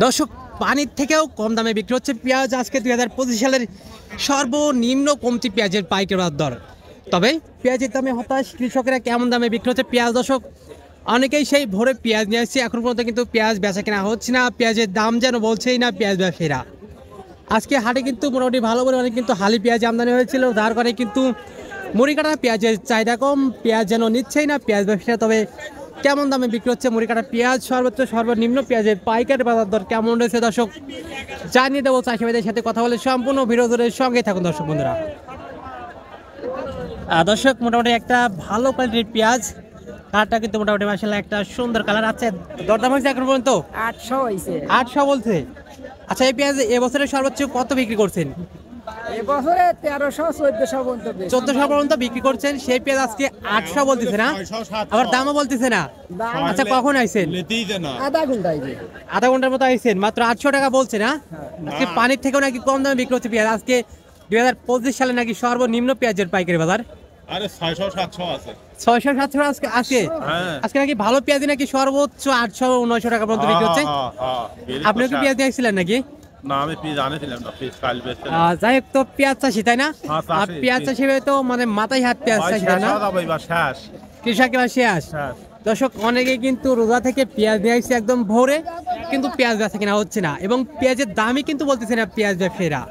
দর্শক, পানির থেকেও কম দামে বিক্রি হচ্ছে পেঁয়াজ। আজকে 2025 সালের সর্বনিম্ন কমতি পেঁয়াজের পাইকারি দর। তবে পেঁয়াজের দামে হতাশ কৃষকেরা। কেমন দামে বিক্রি হচ্ছে পেঁয়াজ? দর্শক, অনেকেই সেই ভোরে পেঁয়াজ নিয়ে আসছে, এখন পর্যন্ত কিন্তু পেঁয়াজ বেচা কেনা হচ্ছে না। পেঁয়াজের দাম যেন বলছেই না পেঁয়াজ ব্যবসায়ীরা। আজকে হাটে কিন্তু মোটামুটি ভালো পরিমাণে কিন্তু হালি পেঁয়াজ আমদানি হয়েছিল, যার কারণে কিন্তু মুড়ি কাটা পেঁয়াজের চাহিদা কম। পেঁয়াজ যেন নিচ্ছেই না পেঁয়াজ ব্যবসায়ীরা। তবে কেমন দামে বিক্রি হচ্ছে মুড়ি কাটা পেঁয়াজ, সর্বোচ্চ সর্বনিম্ন পেঁয়াজের পাইকারি বাজার দর কেমন রয়েছে দর্শক জানিয়ে দেবো। চাষিবাদের সাথে কথা বলে সম্পূর্ণ ভিডিও ধরে সঙ্গে থাকুন দর্শক বন্ধুরা। দর্শক, মোটামুটি একটা ভালো কোয়ালিটির পেঁয়াজ, কালারটা কিন্তু মোটামুটি মাশাআল্লাহ একটা সুন্দর কালার আছে। দরদাম হয়েছে এখন পর্যন্ত 800 হইছে। 800 বলছে। আচ্ছা, এই পেঁয়াজ এবছরে সর্বোচ্চ কত বিক্রি করছেন? এবছরে 1300 1400 পর্যন্ত বেশি। 1400 পর্যন্ত বিক্রি করছেন। সেই পেঁয়াজ আজকে 800 বলতেছে না, আবার দামও বলতেছে না। আচ্ছা, কখন আইছেন? আধা ঘন্টার মতো আইছেন, মাত্র 800 টাকা বলছে না। আজকে পানির থেকেও নাকি কম দামে বিক্রি হচ্ছে পেঁয়াজ। আজকে 2025 সালে নাকি সর্বনিম্ন পেঁয়াজের পাইকারি বাজার। আরে 600 700 আছে। 600 700 আজকে আজকে নাকি ভালো পেঁয়াজ নাকি সর্বোচ্চ 800 900 টাকা পর্যন্ত বিক্রি হচ্ছে। আপনি কি পেঁয়াজ নিয়েছিলেন নাকি? না, আমি পেঁয়াজ আনেছিলাম না, পেঁয়াজ কাল বেচতে। যাই হোক, তো পেঁয়াজ চাষি তাই না? আর পেঁয়াজ চাষি তো মানে মাথায় হাত পেঁয়াজ চাষি তাই না? কৃষক এবার শেষ। দর্শক, অনেকে কিন্তু রোজা থেকে পেঁয়াজ নিয়ে আসছে একদম ভোরে, কিন্তু পেঁয়াজ বেচা কেনা হচ্ছে না এবং পেঁয়াজের দামই কিন্তু বলতেছে না পেঁয়াজ ব্যবসায়ীরা।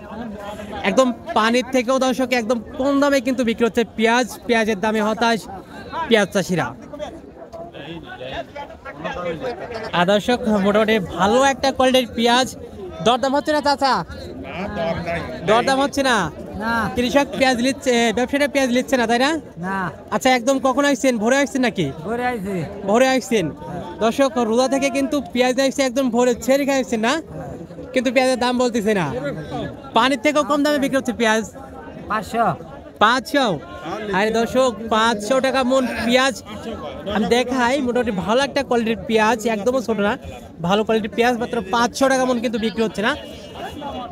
একদম পানির থেকেও দর্শক একদম কম দামে কিন্তু বিক্রি হচ্ছে পেঁয়াজ। পেঁয়াজের দামে হতাশ পেঁয়াজ চাষিরা। আর দর্শক, মোটামুটি ভালো একটা কোয়ালিটির পেঁয়াজ। দরদাম হচ্ছে না চাচা? দরদাম হচ্ছে না। কৃষক পেঁয়াজ নিচ্ছে, ব্যবসায়ীরা পেঁয়াজ নিচ্ছে না তাই না? আচ্ছা, একদম কখন আসছেন? ভোরে আসছেন নাকি? ভোরে আসছেন। দর্শক, রোজা থেকে কিন্তু পেঁয়াজ আসছে একদম ভোরে, ছেড়ে খাইছেন না, কিন্তু পেঁয়াজের দাম বলতেছে না। পানির থেকেও কম দামে বিক্রি হচ্ছে পেঁয়াজ। 500। আরে দর্শক, 500 টাকা মন পেঁয়াজ। আমি দেখাই, মোটামুটি ভালো একটা কোয়ালিটির পেঁয়াজ, একদমও ছোট না, ভালো কোয়ালিটির পেঁয়াজ মাত্র 500 টাকা মন কিন্তু বিক্রি হচ্ছে না।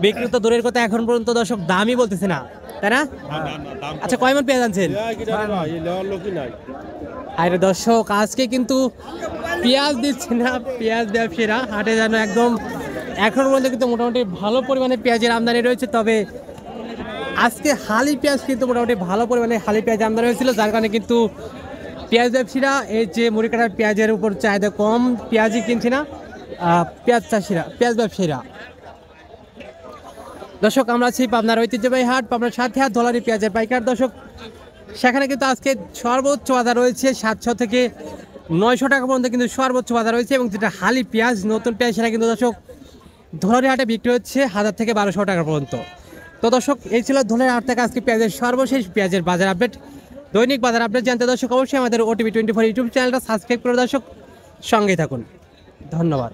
বিক্রি তো দূরের কথা, এখন পর্যন্ত দর্শক দামই বলতেছে না তাই না? আচ্ছা, কয় মন পেঁয়াজ আনছেন? আরে দর্শক, আজকে কিন্তু পেঁয়াজ দিচ্ছে না পেঁয়াজ ব্যবসায়ীরা হাটে, যেন একদম এখন পর্যন্ত কিন্তু মোটামুটি ভালো পরিমাণে পেঁয়াজের আমদানি রয়েছে। তবে আজকে হালি পেঁয়াজ কিন্তু মোটামুটি ভালো পরিমাণে হালি পেঁয়াজ আমদানি হয়েছিল, যার কারণে কিন্তু পেঁয়াজ ব্যবসায়ীরা এই যে মুড়ি কাটার পেঁয়াজের উপর চাহিদা কম, পেঁয়াজই কিনছে না পেঁয়াজ চাষিরা, পেঁয়াজ ব্যবসায়ীরা। দর্শক, আমরা আছি পাবনার ঐতিহ্যবাহী হাট, পাবনার সাথে হাট ধলারি পেঁয়াজের পাইকার। দর্শক, সেখানে কিন্তু আজকে সর্বোচ্চ বাজার রয়েছে 700 থেকে 900 টাকা পর্যন্ত কিন্তু সর্বোচ্চ বাজার রয়েছে। এবং যেটা হালি পেঁয়াজ, নতুন পেঁয়াজ, সেটা কিন্তু দর্শক ধলারি হাটে বিক্রি হচ্ছে 1000 থেকে 1200 টাকা পর্যন্ত। তো দর্শক, এই ছিল ধলারি হাট থেকে আজকে পেঁয়াজের সর্বশেষ পেঁয়াজের বাজার আপডেট। দৈনিক বাজার আপডেট জানতে দর্শক অবশ্যই আমাদের OTV 24 ইউটিউব চ্যানেলটা সাবস্ক্রাইব করে দর্শক সঙ্গেই থাকুন। ধন্যবাদ।